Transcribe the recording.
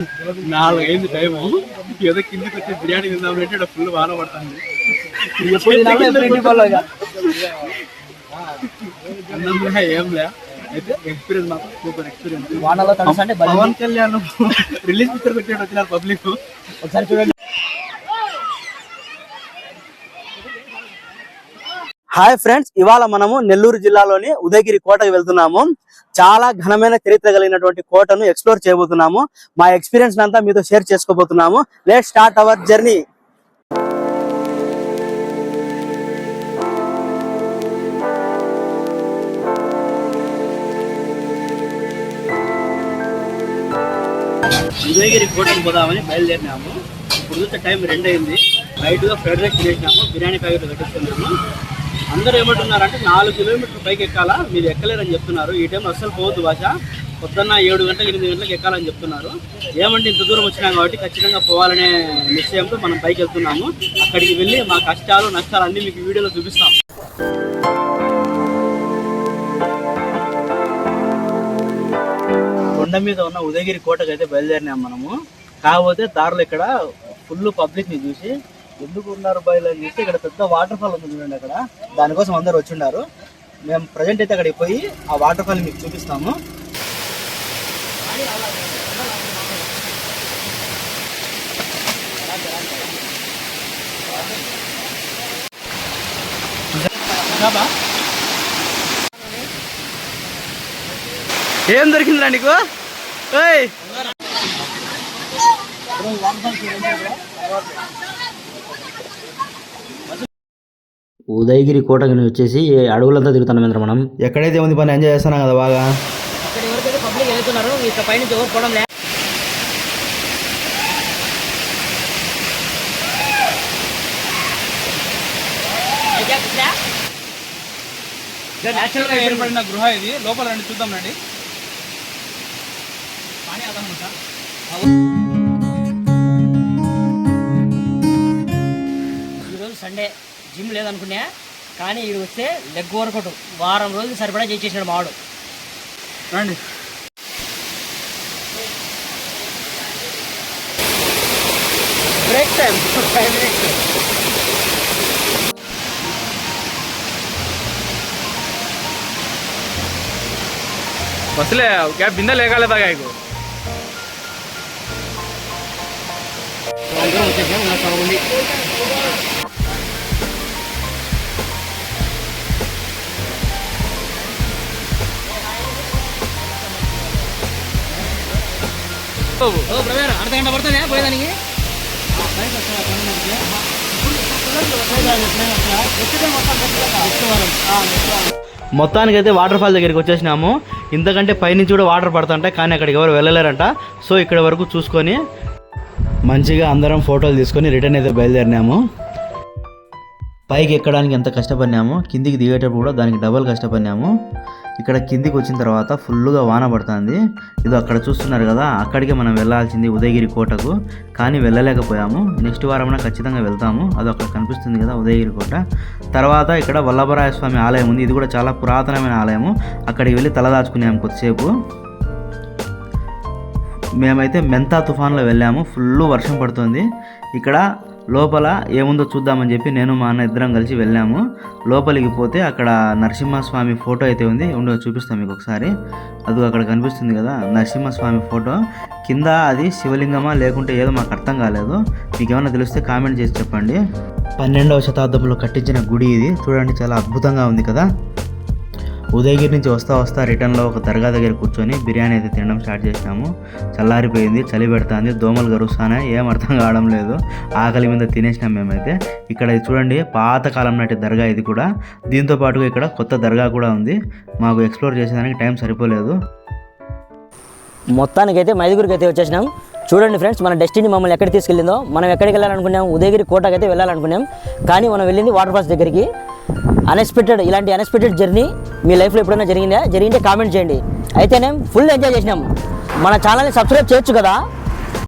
4 అయింది టైం. ఏదో కిందికి వచ్చి బిర్యానీ తిందామంటే ఇక్కడ ఫుల్ వాన పడుతుంది. ఏం లే అయితే ఎక్స్పీరియన్స్ మాత్రం super experience. Pawan Kalyan release picture పెట్టాడు వచ్చిన పబ్లిక్ ఒకసారి చూడండి. హాయ్ ఫ్రెండ్స్, ఇవాళ మనము నెల్లూరు జిల్లాలోని ఉదయగిరి కోటకు వెళ్తున్నాము. చాలా ఘనమైన చరిత్ర కలిగినటువంటి కోటను ఎక్స్ప్లోర్ చేయబోతున్నాము. మా ఎక్స్పీరియన్స్ అంతా మీతో షేర్ చేసుకోబోతున్నాము. Let's start our journey. Udayagiri కోటకు పోదామని బయలుదేరినాము. ఇప్పుడు చూస్తే టైం 2 అయింది. బయటగా ఫ్రైడ్ రైస్ తినేసినాము, బిర్యానీ ప్యాకెట్లు కట్టిస్తున్నాము. అందరూ ఏమంటున్నారంటే 4 కిలోమీటర్లు పైకి ఎక్కాలా, మీరు ఎక్కలేరని చెప్తున్నారు. ఈ టైం అస్సలు పోవద్దు భాష, పొద్దున్న 7 గంటలకు 8 గంటలకు ఎక్కాలని చెప్తున్నారు. ఏమంటే ఇంత దూరం వచ్చినాం కాబట్టి ఖచ్చితంగా పోవాలనే నిశ్చయంతో మనం పైకి వెళ్తున్నాము. అక్కడికి వెళ్ళి మా కష్టాలు నష్టాలు అన్నీ మీకు వీడియోలో చూపిస్తాం. కొండ మీద ఉన్న ఉదయగిరి కోటకు అయితే బయలుదేరినాం మనము. కాకపోతే దారిలో ఇక్కడ ఫుల్ పబ్లిక్ ని చూసి ఎందుకు ఉన్నారు బయలు అని చూసి ఇక్కడ పెద్ద వాటర్ ఫాల్ ఉంది చూడండి. అక్కడ దానికోసం అందరు వచ్చి ఉన్నారు. మేము ప్రజెంట్ అయితే అక్కడికి పోయి ఆ వాటర్ ఫాల్ మీకు చూపిస్తాము. ఏం దొరికిందిరా నీకు? ఉదయగిరి కోటకి వచ్చేసి అడవులంతా తిరుగుతున్నాం. ఏంద్ర మనం ఎక్కడైతే ఉంది పని ఎంజాయ్ చేస్తున్నాం కదా బాగా. నేచురల్ గా ఏర్పడిన గృహ ఇది. లోపల రండి చూద్దాం రండి. ఈరోజు సండే, జిమ్ లేదనుకున్నా కానీ ఇది వస్తే లెగ్ వర్కౌట్ వారం రోజులు సరిపడా చేసేసాడు మావాడు. రండి. Break time 5 minutes. बसले क्या बिंदा लेगा ले बागा को బ్రదర్ అర్ధ గంట పడుతుంది పోయేదానికి. మొత్తానికి అయితే వాటర్ ఫాల్ దగ్గరికి వచ్చేసినాము. ఇంతకంటే పైనుంచి కూడా వాటర్ పడుతుంటాయి కానీ అక్కడికి ఎవరు వెళ్ళలేరంట. సో ఇక్కడ వరకు చూసుకొని మంచిగా అందరం ఫోటోలు తీసుకొని రిటర్న్ అయితే బయలుదేరినాము. పైకి ఎక్కడానికి ఎంత కష్టపడినాము, కిందికి దిగేటప్పుడు కూడా దానికి డబల్ కష్టపడినాము. ఇక్కడ కిందికి వచ్చిన తర్వాత ఫుల్గా వాన పడుతుంది. ఇది అక్కడ చూస్తున్నారు కదా, అక్కడికే మనం వెళ్ళాల్సింది ఉదయగిరి కోటకు. కానీ వెళ్ళలేకపోయాము. నెక్స్ట్ వారం ఖచ్చితంగా వెళ్తాము. అది అక్కడ కనిపిస్తుంది కదా ఉదయగిరి కోట. తర్వాత ఇక్కడ వల్లభరాయ స్వామి ఆలయం ఉంది. ఇది కూడా చాలా పురాతనమైన ఆలయము. అక్కడికి వెళ్ళి తలదాచుకున్నాము కొద్దిసేపు. మేమైతే మెంతా తుఫాన్లో వెళ్ళాము. ఫుల్ వర్షం పడుతుంది. ఇక్కడ లోపల ఏముందో చూద్దామని చెప్పి నేను మా అన్న ఇద్దరం కలిసి వెళ్ళాము. లోపలికి పోతే అక్కడ నరసింహస్వామి ఫోటో అయితే ఉంది. ఉండో చూపిస్తాం మీకు ఒకసారి. అది అక్కడ కనిపిస్తుంది కదా నరసింహస్వామి ఫోటో. కింద అది శివలింగమా లేకుంటే ఏదో మాకు అర్థం కాలేదు. మీకు ఏమైనా తెలిస్తే కామెంట్ చేసి చెప్పండి. 12వ శతాబ్దంలో కట్టించిన గుడి ఇది. చూడండి చాలా అద్భుతంగా ఉంది కదా. ఉదయగిరి నుంచి వస్తా రిటర్న్లో ఒక దర్గా దగ్గర కూర్చొని బిర్యానీ అయితే తినడం స్టార్ట్ చేసినాము. చల్లారిపోయింది, చలి పెడుతుంది, దోమలు గరుస్తున్నాయి, ఏం అర్థం కావడం లేదు. ఆకలి మీద తినేసినాం మేమైతే. ఇక్కడ చూడండి పాతకాలం నాటి దర్గా ఇది కూడా. దీంతో పాటుగా ఇక్కడ కొత్త దర్గా కూడా ఉంది. మాకు ఎక్స్ప్లోర్ చేసేదానికి టైం సరిపోలేదు. మొత్తానికైతే మైదుగురికి అయితే వచ్చేసినాం. చూడండి ఫ్రెండ్స్, మన డెస్టినీ మమ్మల్ని ఎక్కడికి తీసుకెళ్ళిందో. మనం ఎక్కడికి వెళ్ళాలనుకున్నాం, ఉదయగిరి కోటకి అయితే వెళ్ళాలనుకున్నాం. కానీ మనం వెళ్ళింది వాటర్ ఫాల్స్ దగ్గరికి. ఇలాంటి అన్ఎక్స్పెక్టెడ్ జర్నీ మీ లైఫ్లో ఎప్పుడైనా జరిగింటే కామెంట్ చేయండి. అయితేనే ఫుల్ ఎంజాయ్ చేసినాం. మన ఛానల్ని సబ్స్క్రైబ్ చేయొచ్చు కదా.